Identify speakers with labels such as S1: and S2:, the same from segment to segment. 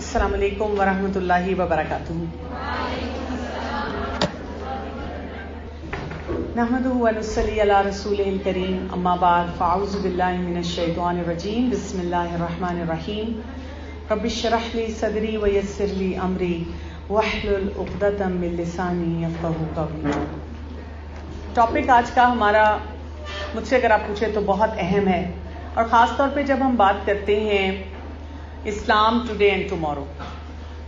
S1: السلام علیکم ورحمۃ اللہ وبرکاتہ. نحمده ونصلی علی رسولہ الکریم، اما بعد فاعوذ باللہ من الشیطان الرجیم، بسم اللہ الرحمن الرحیم. رب اشرح لی صدری ویسر لی امری واحلل عقدۃ من لسانی یفقہوا قولی. ٹاپک آج کا ہمارا مجھ سے اگر آپ پوچھیں تو بہت اہم ہے، اور خاص طور پہ جب ہم بات کرتے ہیں اسلام ٹوڈے اینڈ ٹمورو،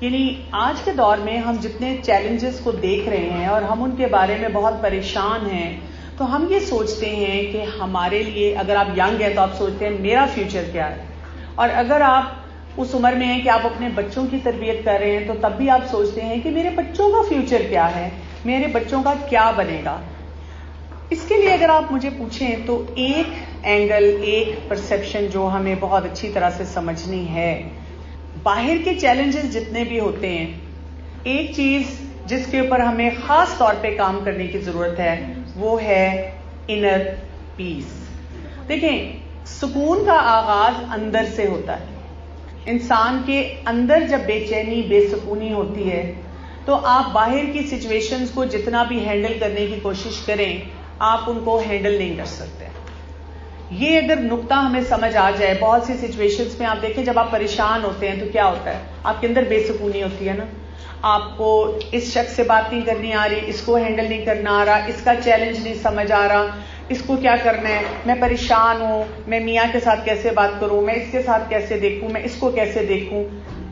S1: یعنی آج کے دور میں ہم جتنے چیلنجز کو دیکھ رہے ہیں اور ہم ان کے بارے میں بہت پریشان ہیں، تو ہم یہ سوچتے ہیں کہ ہمارے لیے، اگر آپ ینگ ہیں تو آپ سوچتے ہیں میرا فیوچر کیا ہے، اور اگر آپ اس عمر میں ہیں کہ آپ اپنے بچوں کی تربیت کر رہے ہیں تو تب بھی آپ سوچتے ہیں کہ میرے بچوں کا فیوچر کیا ہے، میرے بچوں کا کیا بنے گا. اس کے لیے اگر آپ مجھے پوچھیں تو ایک اینگل، ایک پرسیپشن جو ہمیں بہت اچھی طرح سے سمجھنی ہے، باہر کے چیلنجز جتنے بھی ہوتے ہیں، ایک چیز جس کے اوپر ہمیں خاص طور پہ کام کرنے کی ضرورت ہے وہ ہے انر پیس. دیکھیں، سکون کا آغاز اندر سے ہوتا ہے. انسان کے اندر جب بے چینی، بے سکونی ہوتی ہے تو آپ باہر کی سچویشنز کو جتنا بھی ہینڈل کرنے کی کوشش کریں، آپ ان کو ہینڈل نہیں کر سکتے. یہ اگر نقطہ ہمیں سمجھ آ جائے، بہت سی سچویشنز میں آپ دیکھیں جب آپ پریشان ہوتے ہیں تو کیا ہوتا ہے، آپ کے اندر بے سکونی ہوتی ہے نا. آپ کو اس شخص سے بات نہیں کرنی آ رہی، اس کو ہینڈل نہیں کرنا آ رہا، اس کا چیلنج نہیں سمجھ آ رہا، اس کو کیا کرنا ہے، میں پریشان ہوں، میں میاں کے ساتھ کیسے بات کروں، میں اس کے ساتھ کیسے دیکھوں، میں اس کو کیسے دیکھوں.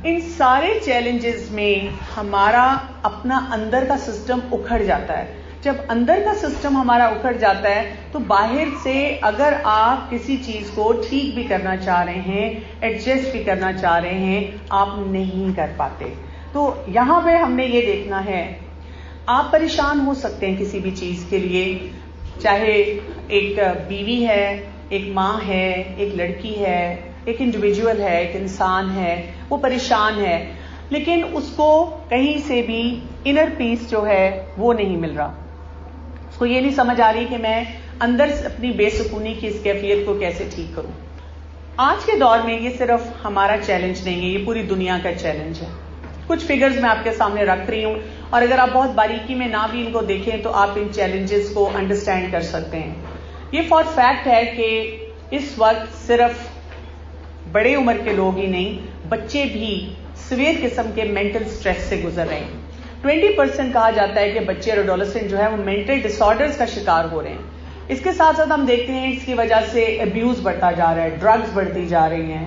S1: ان سارے چیلنجز میں ہمارا اپنا اندر کا سسٹم اکھڑ جاتا ہے. جب اندر کا سسٹم ہمارا اکھڑ جاتا ہے تو باہر سے اگر آپ کسی چیز کو ٹھیک بھی کرنا چاہ رہے ہیں، ایڈجسٹ بھی کرنا چاہ رہے ہیں، آپ نہیں کر پاتے. تو یہاں پہ ہم نے یہ دیکھنا ہے، آپ پریشان ہو سکتے ہیں کسی بھی چیز کے لیے، چاہے ایک بیوی ہے، ایک ماں ہے، ایک لڑکی ہے، ایک انڈیویجول ہے، ایک انسان ہے، وہ پریشان ہے، لیکن اس کو کہیں سے بھی انر پیس جو ہے وہ نہیں مل رہا. اس کو یہ نہیں سمجھ آ رہی کہ میں اندر سے اپنی بے سکونی کی اس کیفیت کو کیسے ٹھیک کروں. آج کے دور میں یہ صرف ہمارا چیلنج نہیں ہے، یہ پوری دنیا کا چیلنج ہے. کچھ فگرز میں آپ کے سامنے رکھ رہی ہوں، اور اگر آپ بہت باریکی میں نہ بھی ان کو دیکھیں تو آپ ان چیلنجز کو انڈرسٹینڈ کر سکتے ہیں. یہ فار فیکٹ ہے کہ اس وقت صرف بڑے عمر کے لوگ ہی نہیں، بچے بھی سویر قسم کے مینٹل سٹریس سے گزر رہے ہیں. 20% کہا جاتا ہے کہ بچے اور ایڈولسنٹ جو ہے وہ مینٹل ڈس آرڈرز کا شکار ہو رہے ہیں. اس کے ساتھ ساتھ ہم دیکھتے ہیں اس کی وجہ سے ابیوز بڑھتا جا رہا ہے، ڈرگز بڑھتی جا رہی ہیں،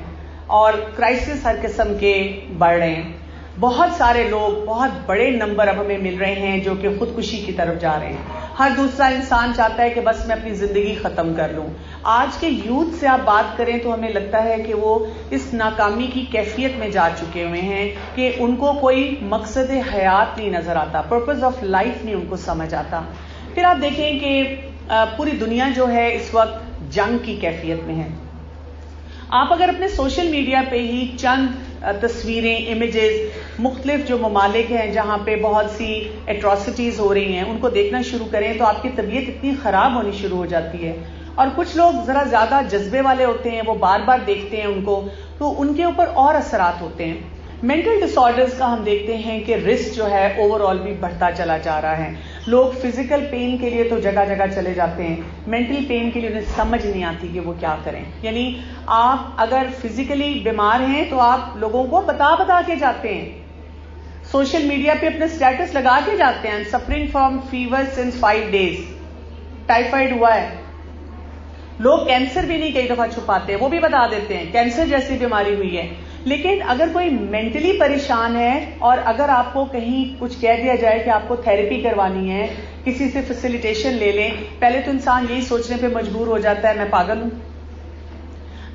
S1: اور کرائسس ہر قسم کے بڑھ رہے ہیں. بہت سارے لوگ، بہت بڑے نمبر اب ہمیں مل رہے ہیں جو کہ خودکشی کی طرف جا رہے ہیں. ہر دوسرا انسان چاہتا ہے کہ بس میں اپنی زندگی ختم کر لوں. آج کے یوتھ سے آپ بات کریں تو ہمیں لگتا ہے کہ وہ اس ناکامی کی کیفیت میں جا چکے ہوئے ہیں کہ ان کو کوئی مقصد حیات نہیں نظر آتا، پرپز آف لائف نہیں ان کو سمجھ آتا. پھر آپ دیکھیں کہ پوری دنیا جو ہے اس وقت جنگ کی کیفیت میں ہے. آپ اگر اپنے سوشل میڈیا پہ ہی چند تصویریں، امیجز، مختلف جو ممالک ہیں جہاں پہ بہت سی ایٹراسٹیز ہو رہی ہیں، ان کو دیکھنا شروع کریں تو آپ کی طبیعت اتنی خراب ہونی شروع ہو جاتی ہے. اور کچھ لوگ ذرا زیادہ جذبے والے ہوتے ہیں، وہ بار بار دیکھتے ہیں ان کو، تو ان کے اوپر اور اثرات ہوتے ہیں. مینٹل ڈس آرڈرز کا ہم دیکھتے ہیں کہ رسک جو ہے اوور آل بھی بڑھتا چلا جا رہا ہے. لوگ فزیکل پین کے لیے تو جگہ جگہ چلے جاتے ہیں، مینٹل پین کے لیے انہیں سمجھ نہیں آتی کہ وہ کیا کریں. یعنی آپ اگر فزیکلی بیمار ہیں تو آپ لوگوں کو بتا کے جاتے ہیں، سوشل میڈیا پہ اپنے اسٹیٹس لگا کے جاتے ہیں، suffering from fever since 5 days، typhoid ہوا ہے. لوگ کینسر بھی نہیں کئی دفعہ چھپاتے، وہ بھی بتا دیتے ہیں کینسر جیسی بیماری ہوئی ہے. لیکن اگر کوئی مینٹلی پریشان ہے اور اگر آپ کو کہیں کچھ کہہ دیا جائے کہ آپ کو تھیراپی کروانی ہے، کسی سے فیسیلیٹیشن لے لیں، پہلے تو انسان یہی سوچنے پہ مجبور ہو جاتا ہے میں پاگل ہوں.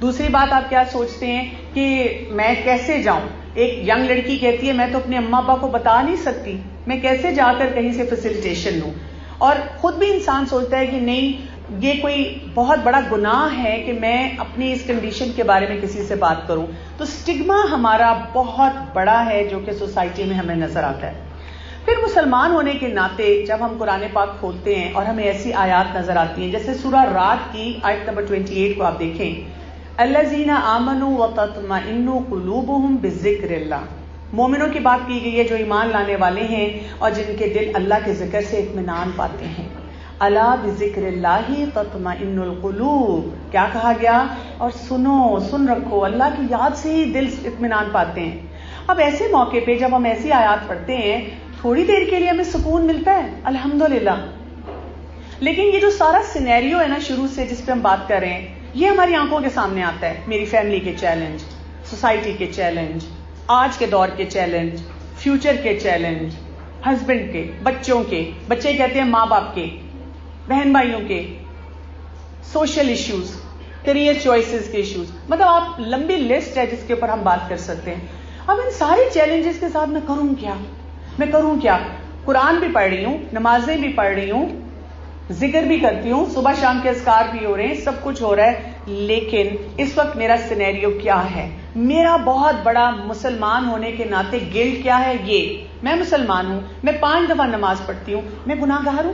S1: دوسری بات آپ کیا سوچتے ہیں کہ میں کیسے جاؤں. ایک ینگ لڑکی کہتی ہے میں تو اپنے اماں ابا کو بتا نہیں سکتی، میں کیسے جا کر کہیں سے فیسیلیٹیشن لوں. اور خود بھی انسان سوچتا ہے کہ نہیں، یہ کوئی بہت بڑا گناہ ہے کہ میں اپنی اس کنڈیشن کے بارے میں کسی سے بات کروں. تو سٹگما ہمارا بہت بڑا ہے جو کہ سوسائٹی میں ہمیں نظر آتا ہے. پھر مسلمان ہونے کے ناطے جب ہم قرآن پاک کھولتے ہیں اور ہمیں ایسی آیات نظر آتی ہیں، جیسے سورہ رات کی آیت نمبر 28 کو آپ دیکھیں، الذین آمنوا وتطمئن قلوبهم بذکر اللہ. مومنوں کی بات کی گئی ہے جو ایمان لانے والے ہیں اور جن کے دل اللہ کے ذکر سے اطمینان پاتے ہیں. الا بذکر اللہ تطمئن القلوب، کیا کہا گیا؟ اور سن رکھو، اللہ کی یاد سے ہی دل اطمینان پاتے ہیں. اب ایسے موقع پہ جب ہم ایسی آیات پڑھتے ہیں تھوڑی دیر کے لیے ہمیں سکون ملتا ہے، الحمدللہ. لیکن یہ جو سارا سینیریو ہے نا شروع سے جس پہ ہم بات کر رہے ہیں، یہ ہماری آنکھوں کے سامنے آتا ہے. میری فیملی کے چیلنج، سوسائٹی کے چیلنج، آج کے دور کے چیلنج، فیوچر کے چیلنج، ہسبینڈ کے، بچوں کے، بچے کہتے ہیں ماں باپ کے، بہن بھائیوں کے، سوشل ایشوز، کیریئر چوائسز کے ایشوز، مطلب آپ لمبی لسٹ ہے جس کے اوپر ہم بات کر سکتے ہیں. اب ان سارے چیلنجز کے ساتھ میں کروں کیا؟ قرآن بھی پڑھ رہی ہوں، نمازیں بھی پڑھ رہی ہوں، ذکر بھی کرتی ہوں، صبح شام کے اذکار بھی ہو رہے ہیں، سب کچھ ہو رہا ہے، لیکن اس وقت میرا سینیریو کیا ہے؟ میرا بہت بڑا مسلمان ہونے کے ناطے گلٹ کیا ہے؟ یہ میں مسلمان ہوں، میں 5 دفعہ نماز پڑھتی ہوں، میں گناہ گار ہوں،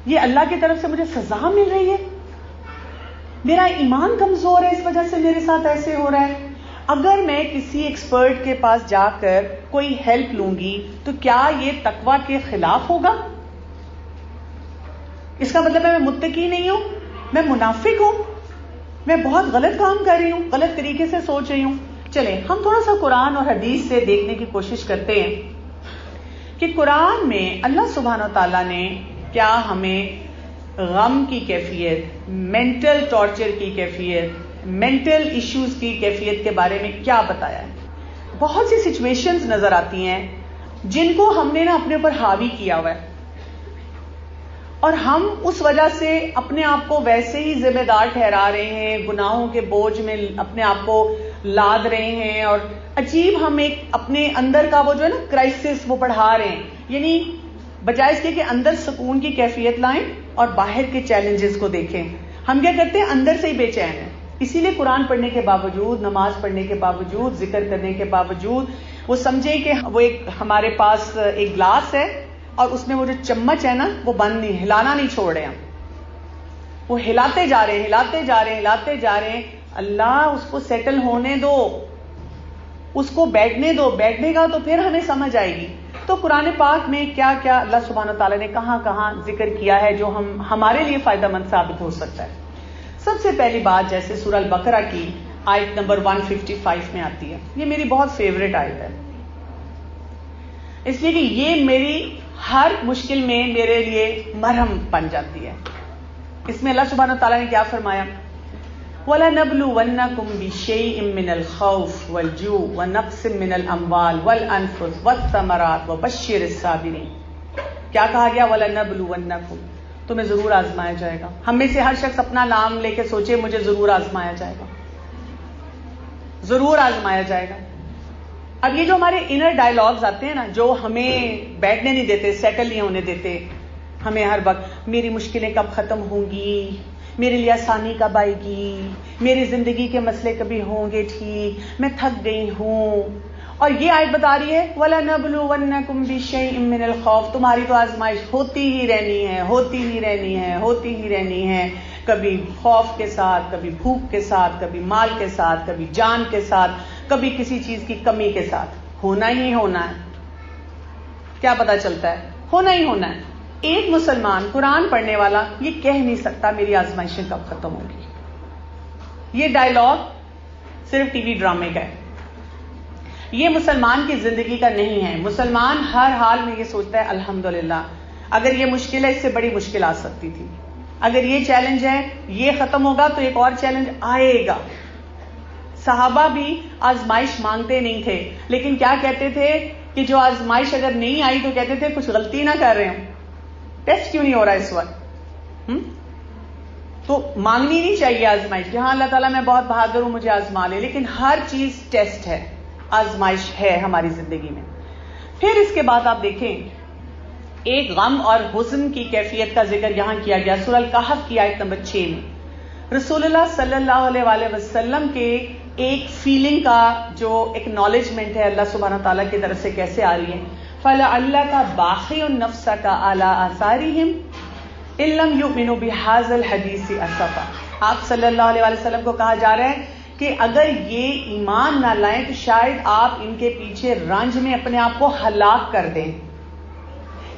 S1: یہ اللہ کی طرف سے مجھے سزا مل رہی ہے، میرا ایمان کمزور ہے، اس وجہ سے میرے ساتھ ایسے ہو رہا ہے. اگر میں کسی ایکسپرٹ کے پاس جا کر کوئی ہیلپ لوں گی تو کیا یہ تقویٰ کے خلاف ہوگا؟ اس کا مطلب ہے میں متقی نہیں ہوں، میں منافق ہوں، میں بہت غلط کام کر رہی ہوں، غلط طریقے سے سوچ رہی ہوں. چلیں ہم تھوڑا سا قرآن اور حدیث سے دیکھنے کی کوشش کرتے ہیں کہ قرآن میں اللہ سبحانہ و تعالیٰ نے کیا ہمیں غم کی کیفیت، مینٹل ٹارچر کی کیفیت، مینٹل ایشوز کی کیفیت کے بارے میں کیا بتایا ہے. بہت سی سچویشنز نظر آتی ہیں جن کو ہم نے نا اپنے اوپر حاوی کیا ہوا ہے اور ہم اس وجہ سے اپنے آپ کو ویسے ہی ذمہ دار ٹھہرا رہے ہیں، گناہوں کے بوجھ میں اپنے آپ کو لاد رہے ہیں اور عجیب ہم ایک اپنے اندر کا وہ جو ہے نا کرائسس وہ بڑھا رہے ہیں. یعنی بجائے اس کے کہ اندر سکون کی کیفیت لائیں اور باہر کے چیلنجز کو دیکھیں، ہم کیا کرتے ہیں؟ اندر سے ہی بے چین ہیں. اسی لیے قرآن پڑھنے کے باوجود، نماز پڑھنے کے باوجود، ذکر کرنے کے باوجود وہ سمجھیں کہ وہ ایک ہمارے پاس ایک گلاس ہے اور اس میں وہ جو چمچ ہے نا وہ بند نہیں، ہلانا نہیں چھوڑ رہے ہم، وہ ہلاتے جا رہے ہیں. اللہ اس کو سیٹل ہونے دو، اس کو بیٹھنے دو، بیٹھنے گا تو پھر ہمیں سمجھ آئے گی. تو قرآن پاک میں کیا کیا اللہ سبحانہ تعالیٰ نے کہاں ذکر کیا ہے جو ہمارے لیے فائدہ مند ثابت ہو سکتا ہے. سب سے پہلی بات جیسے سورہ البقرہ کی آیت نمبر 155 میں آتی ہے، یہ میری بہت فیوریٹ آیت ہے، اس لیے کہ یہ میری ہر مشکل میں میرے لیے مرہم بن جاتی ہے. اس میں اللہ سبحانہ تعالیٰ نے کیا فرمایا؟ وَلَنَبْلُوَنَّكُمْ بِشَيْءٍ مِّنَ الْخَوْفِ وَالْجُوعِ وَنَقْصٍ مِّنَ الْأَمْوَالِ وَالْأَنفُسِ وَالثَّمَرَاتِ وَبَشِّرِ الصَّابِرِينَ. کیا کہا گیا؟ وَلَنَبْلُوَنَّكُمْ، تمہیں ضرور آزمایا جائے گا. ہم میں سے ہر شخص اپنا نام لے کے سوچے مجھے ضرور آزمایا جائے گا، ضرور آزمایا جائے گا. اب یہ جو ہمارے انر ڈائلاگز آتے ہیں نا جو ہمیں بیٹھنے نہیں دیتے، سیٹل نہیں ہونے دیتے، ہمیں ہر وقت میری مشکلیں کب ختم ہوں گی، میرے لیے آسانی کب آئے گی، میری زندگی کے مسئلے کبھی ہوں گے ٹھیک، میں تھک گئی ہوں. اور یہ آیت بتا رہی ہے وَلَنَبْلُوَنَّكُمْ بِشَيْءٍ مِّنَ الْخَوْفِ، تمہاری تو آزمائش ہوتی ہی رہنی ہے، کبھی خوف کے ساتھ، کبھی بھوک کے ساتھ، کبھی مال کے ساتھ، کبھی جان کے ساتھ، کبھی کسی چیز کی کمی کے ساتھ. ہونا ہی ہونا ہے. کیا پتا چلتا ہے؟ ہونا ہی ہونا ہے. ایک مسلمان قرآن پڑھنے والا یہ کہہ نہیں سکتا میری آزمائشیں کب ختم ہوں گی. یہ ڈائلاگ صرف ٹی وی ڈرامے کا ہے، یہ مسلمان کی زندگی کا نہیں ہے. مسلمان ہر حال میں یہ سوچتا ہے الحمدللہ اگر یہ مشکل ہے اس سے بڑی مشکل آ سکتی تھی، اگر یہ چیلنج ہے یہ ختم ہوگا تو ایک اور چیلنج آئے گا. صحابہ بھی آزمائش مانگتے نہیں تھے، لیکن کیا کہتے تھے کہ جو آزمائش اگر نہیں آئی تو کہتے تھے کچھ غلطی نہ کر رہے ہوں، ٹیسٹ کیوں نہیں ہو رہا اس وقت. تو مانگنی نہیں چاہیے آزمائش کہ ہاں اللہ تعالیٰ میں بہت بہادر ہوں مجھے آزما لے، لیکن ہر چیز ٹیسٹ ہے، آزمائش ہے ہماری زندگی میں. پھر اس کے بعد آپ دیکھیں ایک غم اور حزن کی کیفیت کا ذکر یہاں کیا گیا سورہ الکہف کی آیت نمبر 6 میں. رسول اللہ صلی اللہ علیہ وسلم کے ایک فیلنگ کا جو ایکنالجمنٹ ہے اللہ سبحانہ تعالیٰ کی طرف سے کیسے آ رہی ہے. فَلَعَلَّكَ بَاخِعٌ نَفْسَكَ عَلَىٰ آثَارِهِمْ إِن لَّمْ يُؤْمِنُوا بِهَٰذَا الْحَدِيثِ أَسَفًا. آپ صلی اللہ علیہ وسلم کو کہا جا رہا ہے کہ اگر یہ ایمان نہ لائیں تو شاید آپ ان کے پیچھے رنج میں اپنے آپ کو ہلاک کر دیں.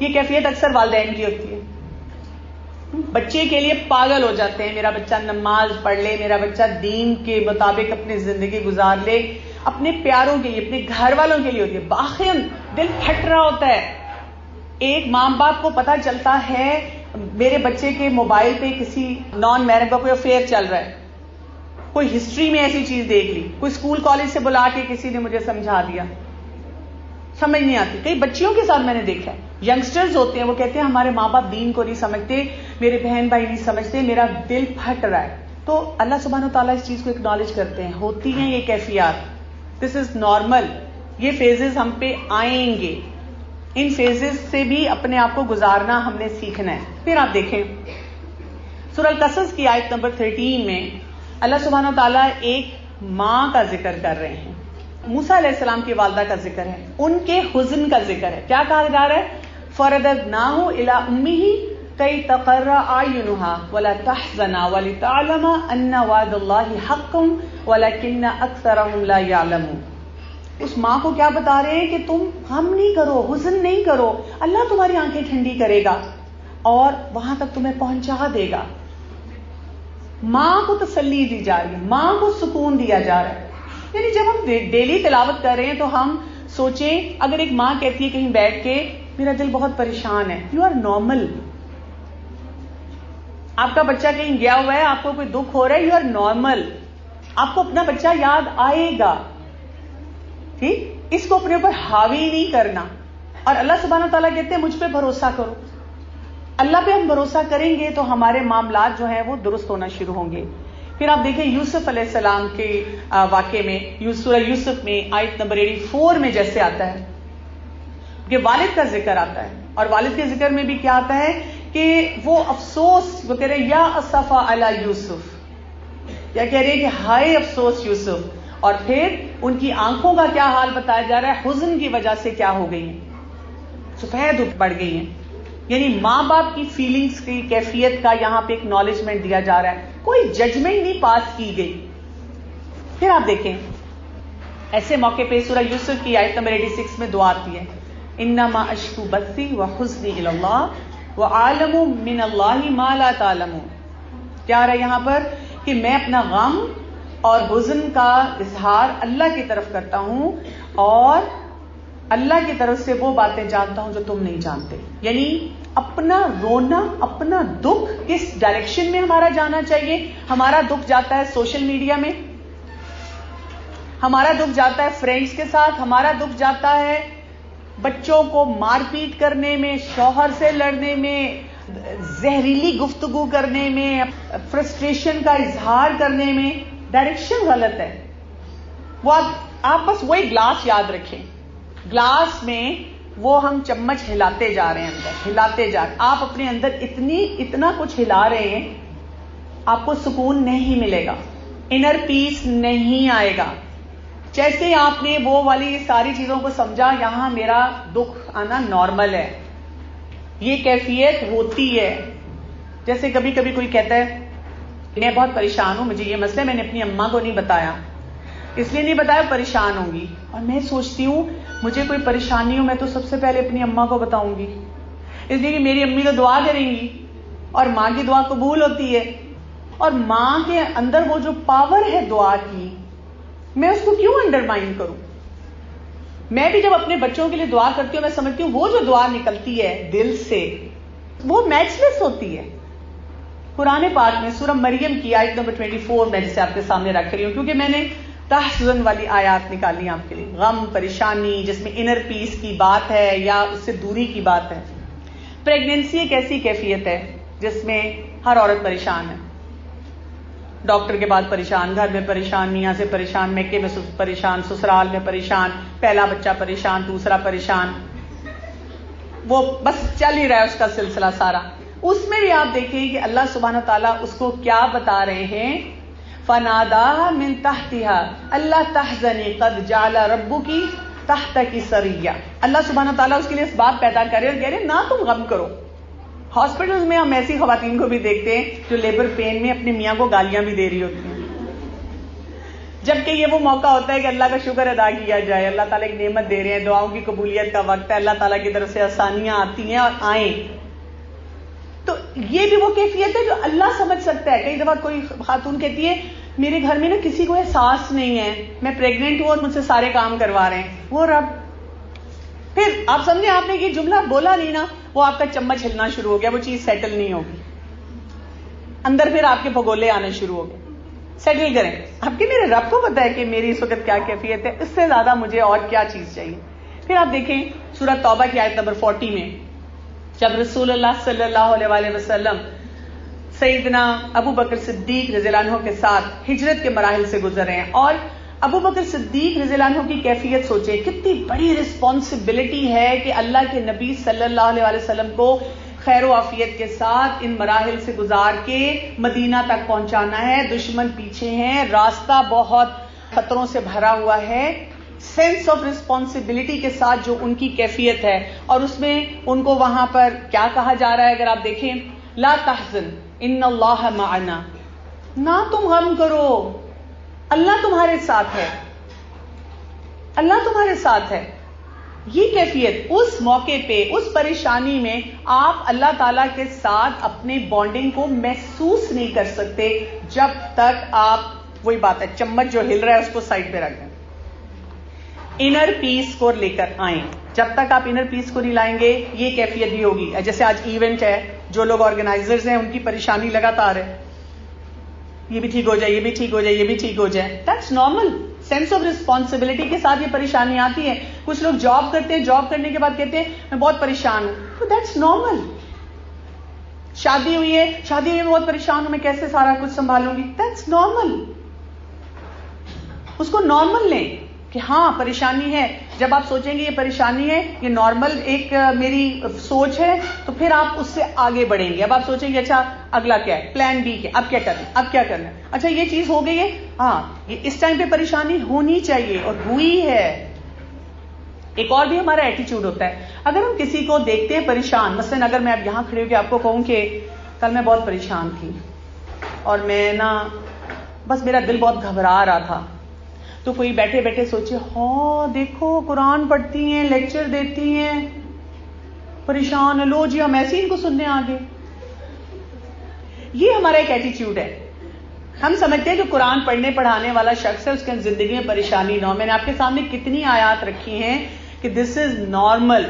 S1: یہ کیفیت اکثر والدین کی ہوتی ہے. بچے کے لیے پاگل ہو جاتے ہیں، میرا بچہ نماز پڑھ لے، میرا بچہ دین کے مطابق اپنی زندگی گزار لے. اپنے پیاروں کے لیے، اپنے گھر والوں کے لیے ہوتی ہے. باخن دل پھٹ رہا ہوتا ہے. ایک ماں باپ کو پتا چلتا ہے میرے بچے کے موبائل پہ کسی نان میرڈ کا کوئی افیئر چل رہا ہے، کوئی ہسٹری میں ایسی چیز دیکھ لی، کوئی اسکول کالج سے بلا کے کسی نے مجھے سمجھا دیا، سمجھ نہیں آتی. کئی بچیوں کے ساتھ میں نے دیکھا ہے، ینگسٹرز ہوتے ہیں، وہ کہتے ہیں ہمارے ماں باپ دین کو نہیں سمجھتے، میرے بہن بھائی نہیں سمجھتے، میرا دل پھٹ رہا ہے. تو اللہ سبحانہ و تعالیٰ اس چیز کو اکنالج کرتے ہیں، ہوتی ہیں یہ کیفیات. دس از نارمل. یہ فیزز ہم پہ آئیں گے، ان فیزز سے بھی اپنے آپ کو گزارنا ہم نے سیکھنا ہے. پھر آپ دیکھیں سورہ القصص کی آیت نمبر 13 میں اللہ سبحانہ و تعالیٰ ایک ماں کا ذکر کر رہے ہیں. موسیٰ علیہ السلام کی والدہ کا ذکر ہے، ان کے حزن کا ذکر ہے. کیا کہا جا رہا ہے؟ فَرَدَدْنَاهُ إِلَىٰ أُمِّهِ كَيْ تَقَرَّ أَعْيُنُهَا وَلَا تَحْزَنَ وَلِتَعْلَمَ أَنَّ وَعْدَ اللَّهِ حَقٌّ وَلَكِنَّ أَكْثَرَهُمْ لَا يَعْلَمُونَ. اس ماں کو کیا بتا رہے ہیں کہ تم غم نہیں کرو، حزن نہیں کرو، اللہ تمہاری آنکھیں ٹھنڈی کرے گا اور وہاں تک تمہیں پہنچا دے گا. ماں کو تسلی دی جا رہی ہے، ماں کو سکون دیا جا رہا ہے. یعنی جب ہم ڈیلی تلاوت کر رہے ہیں تو ہم سوچیں، اگر ایک ماں کہتی ہے کہیں بیٹھ کے میرا دل بہت پریشان ہے، یو آر نارمل. آپ کا بچہ کہیں گیا ہوا ہے، آپ کو کوئی دکھ ہو رہا ہے، یو آر نارمل. آپ کو اپنا بچہ یاد آئے گا، ٹھیک؟ اس کو اپنے اوپر حاوی نہیں کرنا. اور اللہ سبحانہ و تعالیٰ کہتے ہیں مجھ پہ بھروسہ کرو. اللہ پہ ہم بھروسہ کریں گے تو ہمارے معاملات جو ہیں وہ درست ہونا شروع ہوں گے. پھر آپ دیکھیں یوسف علیہ السلام کے واقعے میں، سورہ یوسف میں آیت نمبر 84 میں جیسے آتا ہے کہ والد کا ذکر آتا ہے، اور والد کے ذکر میں بھی کیا آتا ہے کہ وہ افسوس، وہ کہہ رہے ہیں یا اسفا علی یوسف، یا کہہ رہے ہیں کہ ہائے افسوس یوسف. اور پھر ان کی آنکھوں کا کیا حال بتایا جا رہا ہے، حزن کی وجہ سے کیا ہو گئی ہیں، سفید پڑ گئی ہیں. یعنی ماں باپ کی فیلنگز کی کیفیت کا یہاں پہ اکنالجمنٹ دیا جا رہا ہے، کوئی ججمنٹ نہیں پاس کی گئی. پھر آپ دیکھیں ایسے موقع پہ سورہ یوسف کی آیت نمبر 86 میں دعا آتی ہے، انما اشکو بثی وحزنی الی اللہ وعالم من اللہ ما لا تعلمون. کیا آ رہا ہے یہاں پر کہ میں اپنا غم اور حزن کا اظہار اللہ کی طرف کرتا ہوں، اور اللہ کی طرف سے وہ باتیں جانتا ہوں جو تم نہیں جانتے. یعنی اپنا رونا، اپنا دکھ کس ڈائریکشن میں ہمارا جانا چاہیے. ہمارا دکھ جاتا ہے سوشل میڈیا میں، ہمارا دکھ جاتا ہے فرینڈز کے ساتھ، ہمارا دکھ جاتا ہے بچوں کو مار پیٹ کرنے میں، شوہر سے لڑنے میں، زہریلی گفتگو کرنے میں، فرسٹریشن کا اظہار کرنے میں. ڈائریکشن غلط ہے. وہ آپ بس وہی گلاس یاد رکھیں، گلاس میں وہ ہم چمچ ہلاتے جا رہے ہیں، اندر ہلاتے جا رہے ہیں. آپ اپنے اندر اتنا کچھ ہلا رہے ہیں، آپ کو سکون نہیں ملے گا، انر پیس نہیں آئے گا. جیسے آپ نے وہ والی ساری چیزوں کو سمجھا، یہاں میرا دکھ آنا نارمل ہے، یہ کیفیت ہوتی ہے. جیسے کبھی کبھی کوئی کہتا ہے میں بہت پریشان ہوں، مجھے یہ مسئلہ میں نے اپنی اماں کو نہیں بتایا، اس لیے نہیں بتایا پریشان ہوں گی. اور میں سوچتی ہوں مجھے کوئی پریشانی ہو میں تو سب سے پہلے اپنی اماں کو بتاؤں گی، اس لیے کہ میری امی تو دعا کریں گی اور ماں کی دعا قبول ہوتی ہے. اور ماں کے اندر وہ جو پاور ہے دعا کی، میں اس کو کیوں انڈرمائن کروں. میں بھی جب اپنے بچوں کے لیے دعا کرتی ہوں، میں سمجھتی ہوں وہ جو دعا نکلتی ہے دل سے وہ میچ لیس ہوتی ہے. قرآن پاک میں سورہ مریم کی آیت نمبر 24 میں جسے آپ کے سامنے رکھ رہی ہوں، کیونکہ میں نے تحزن والی آیات نکالی آپ کے لیے، غم، پریشانی جس میں انر پیس کی بات ہے یا اس سے دوری کی بات ہے. پریگنینسی ایک ایسی کیفیت ہے جس میں ہر عورت پریشان ہے، ڈاکٹر کے بعد پریشان، گھر میں پریشان، میاں سے پریشان، میکے میں پریشان، سسرال میں پریشان، پہلا بچہ پریشان، دوسرا پریشان، وہ بس چل ہی رہا ہے اس کا سلسلہ سارا. اس میں بھی آپ دیکھیں کہ اللہ سبحانہ تعالیٰ اس کو کیا بتا رہے ہیں، فناداها من تحتها اللہ تحزنی قد جعل ربکی تحتک سریا. اللہ سبحانہ تعالیٰ اس کے لیے اسباب پیدا کر رہے اور کہہ رہے نہ تم غم کرو. ہاسپٹلز میں ہم ایسی خواتین کو بھی دیکھتے ہیں جو لیبر پین میں اپنے میاں کو گالیاں بھی دے رہی ہوتی ہیں. جبکہ یہ وہ موقع ہوتا ہے کہ اللہ کا شکر ادا کیا جائے. اللہ تعالیٰ ایک نعمت دے رہے ہیں, دعاؤں کی قبولیت کا وقت ہے, اللہ تعالیٰ کی طرف سے آسانیاں آتی ہیں اور آئیں. تو یہ بھی وہ کیفیت ہے جو اللہ سمجھ سکتا ہے. کئی دفعہ کوئی خاتون کہتی ہے میرے گھر میں نا کسی کو احساس نہیں ہے, میں پریگننٹ ہوں اور مجھ سے سارے کام کروا رہے ہیں. وہ رب, پھر آپ سمجھیں آپ نے یہ جملہ بولا نہیں نا, وہ آپ کا چمچ ہلنا شروع ہو گیا, وہ چیز سیٹل نہیں ہوگی اندر, پھر آپ کے بھگولے آنے شروع ہو گئے. سیٹل کریں. اب کہ میرے رب کو پتا ہے کہ میری اس وقت کیا کیفیت ہے, اس سے زیادہ مجھے اور کیا چیز چاہیے. پھر آپ دیکھیں سورۃ توبہ کی آیت نمبر 40 میں, جب رسول اللہ صلی اللہ علیہ وآلہ وسلم سیدنا ابو بکر صدیق رضی اللہ عنہ کے ساتھ ہجرت کے مراحل سے گزر رہے ہیں, اور ابو بکر صدیق رضی اللہ عنہ کی کیفیت سوچیں, کتنی بڑی رسپانسبلٹی ہے کہ اللہ کے نبی صلی اللہ علیہ وآلہ وسلم کو خیر و عافیت کے ساتھ ان مراحل سے گزار کے مدینہ تک پہنچانا ہے. دشمن پیچھے ہیں, راستہ بہت خطروں سے بھرا ہوا ہے. سینس آف رسپانسبلٹی کے ساتھ جو ان کی کیفیت ہے, اور اس میں ان کو وہاں پر کیا کہا جا رہا ہے اگر آپ دیکھیں, لا تحزن ان اللہ معنا, نہ تم غم کرو, اللہ تمہارے ساتھ ہے, اللہ تمہارے ساتھ ہے. یہ کیفیت اس موقع پہ, اس پریشانی میں آپ اللہ تعالیٰ کے ساتھ اپنے بانڈنگ کو محسوس نہیں کر سکتے جب تک آپ, وہی بات ہے, چمچ جو ہل رہا ہے اس کو سائڈ پہ رکھ دیں, انر پیس کو لے کر آئیں. جب تک آپ انر پیس کو نہیں لائیں گے یہ کیفیت بھی ہوگی. جیسے آج ایونٹ ہے, جو لوگ آرگنائزرز ہیں ان کی پریشانی لگاتار ہے, یہ بھی ٹھیک ہو جائے, یہ بھی ٹھیک ہو جائے, یہ بھی ٹھیک ہو جائے. That's normal. Sense of responsibility کے ساتھ یہ پریشانی آتی ہے. کچھ لوگ جاب کرتے ہیں, جاب کرنے کے بعد کہتے ہیں میں بہت پریشان ہوں, تو دیٹس نارمل. شادی ہوئی ہے, شادی ہوئی میں بہت پریشان ہوں, میں کیسے سارا کچھ سنبھالوں گی, دیٹس نارمل. اس کو نارمل لیں کہ ہاں پریشانی ہے. جب آپ سوچیں گے یہ پریشانی ہے, یہ نارمل ایک میری سوچ ہے, تو پھر آپ اس سے آگے بڑھیں گے. اب آپ سوچیں گے اچھا اگلا کیا ہے, پلان بی کیا, اب کیا کرنا, اب کیا کرنا ہے, اچھا یہ چیز ہو گئی ہے, ہاں یہ اس ٹائم پہ پریشانی ہونی چاہیے اور ہوئی ہے. ایک اور بھی ہمارا ایٹیچیوڈ ہوتا ہے, اگر ہم کسی کو دیکھتے ہیں پریشان, مثلا اگر میں اب یہاں کھڑی ہو کے آپ کو کہوں کہ کل میں بہت پریشان تھی اور میں نا بس میرا دل بہت گھبرا رہا تھا, تو کوئی بیٹھے بیٹھے سوچے ہاں دیکھو قرآن پڑھتی ہیں, لیکچر دیتی ہیں, پریشان ہے, لو جی ہم ایسے ان کو سننے آگے. یہ ہمارا ایک ایٹیچیوڈ ہے. ہم سمجھتے ہیں جو قرآن پڑھنے پڑھانے والا شخص ہے اس کے زندگی میں پریشانی نہ ہو. میں نے آپ کے سامنے کتنی آیات رکھی ہیں کہ دس از نارمل.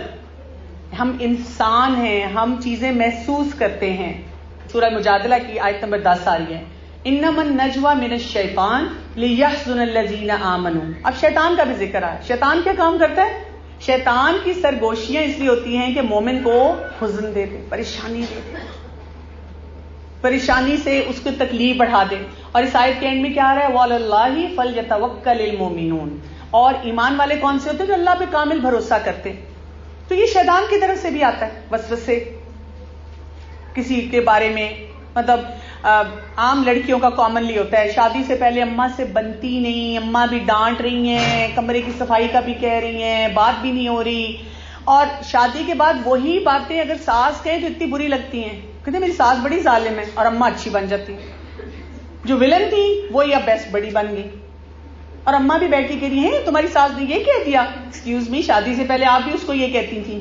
S1: ہم انسان ہیں, ہم چیزیں محسوس کرتے ہیں. سورہ مجادلہ کی آیت نمبر 10 آ رہی ہے, انما النجوى من الشیطان لیحزن الذین آمنوا. اب شیطان کا بھی ذکر ہے. شیطان کیا کام کرتا ہے؟ شیطان کی سرگوشیاں اس لیے ہوتی ہیں کہ مومن کو حزن دے دے, پریشانی دے دے, پریشانی سے اس کو تکلیف بڑھا دے. اور اس آیت کے اینڈ میں کیا آ رہا ہے, وعلی اللہ فلیتوکل المؤمنون. اور ایمان والے کون سے ہوتے ہیں؟ جو اللہ پہ کامل بھروسہ کرتے. تو یہ شیطان کی طرف سے بھی آتا ہے وسوسے کسی کے بارے میں. مطلب عام لڑکیوں کا کامنلی ہوتا ہے, شادی سے پہلے اماں سے بنتی نہیں, اماں بھی ڈانٹ رہی ہیں, کمرے کی صفائی کا بھی کہہ رہی ہیں, بات بھی نہیں ہو رہی, اور شادی کے بعد وہی باتیں اگر ساس کہیں تو اتنی بری لگتی ہیں, کہتے میری ساس بڑی ظالم ہے, اور اماں اچھی بن جاتی. جو ولن تھی وہی اب بیسٹ بڑی بن گئی, اور اماں بھی بیٹھی کہہ رہی ہیں تمہاری ساس نے یہ کہہ دیا. ایکسکیوز می, شادی سے پہلے آپ بھی اس کو یہ کہتی تھیں.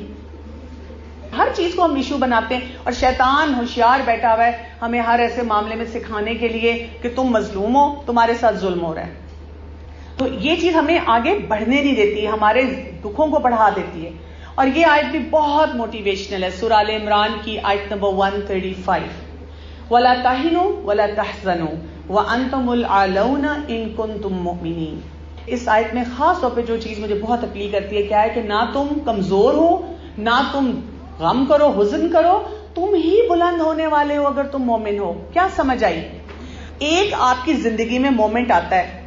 S1: ہر چیز کو ہم ایشو بناتے ہیں, اور شیطان ہوشیار بیٹھا ہوا ہے ہمیں ہر ایسے معاملے میں سکھانے کے لیے کہ تم مظلوم ہو, تمہارے ساتھ ظلم ہو رہا ہے. تو یہ چیز ہمیں آگے بڑھنے نہیں دیتی, ہمارے دکھوں کو بڑھا دیتی ہے. اور یہ آیت بھی بہت موٹیویشنل ہے. سورہ آل عمران کی آیت نمبر 135, وَلَا تَهِنُوا وَلَا تَحْزَنُوا وَأَنْتُمُ الْأَعْلَوْنَ إِن كُنتُم مُؤْمِنِينَ. اس آیت میں خاص طور پہ جو چیز مجھے بہت اپیل کرتی ہے کیا ہے کہ نہ تم کمزور ہو, نہ تم غم کرو, حزن کرو, تم ہی بلند ہونے والے ہو اگر تم مومن ہو. کیا سمجھ آئی؟ ایک آپ کی زندگی میں مومنٹ آتا ہے,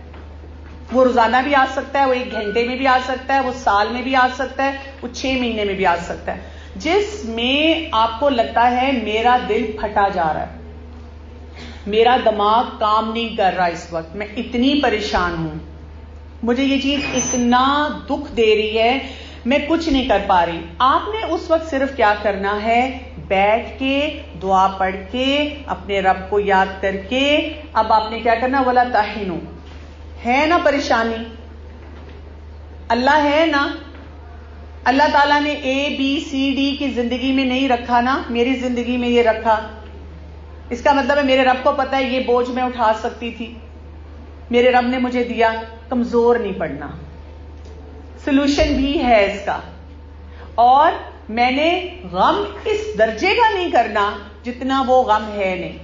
S1: وہ روزانہ بھی آ سکتا ہے, وہ 1 گھنٹے میں بھی آ سکتا ہے, وہ سال میں بھی آ سکتا ہے, وہ 6 مہینے میں بھی آ سکتا ہے, جس میں آپ کو لگتا ہے میرا دل پھٹا جا رہا ہے, میرا دماغ کام نہیں کر رہا اس وقت, میں اتنی پریشان ہوں, مجھے یہ چیز اتنا دکھ دے رہی ہے, میں کچھ نہیں کر پا رہی. آپ نے اس وقت صرف کیا کرنا ہے, بیٹھ کے دعا پڑھ کے اپنے رب کو یاد کر کے, اب آپ نے کیا کرنا, ولا تہنوا, ہے نا پریشانی؟ اللہ ہے نا؟ اللہ تعالیٰ نے اے بی سی ڈی کی زندگی میں نہیں رکھا نا، میری زندگی میں یہ رکھا. اس کا مطلب ہے میرے رب کو پتا ہے یہ بوجھ میں اٹھا سکتی تھی، میرے رب نے مجھے دیا. کمزور نہیں پڑنا، سلوشن بھی ہے اس کا. اور میں نے غم اس درجے کا نہیں کرنا جتنا وہ غم ہے نہیں.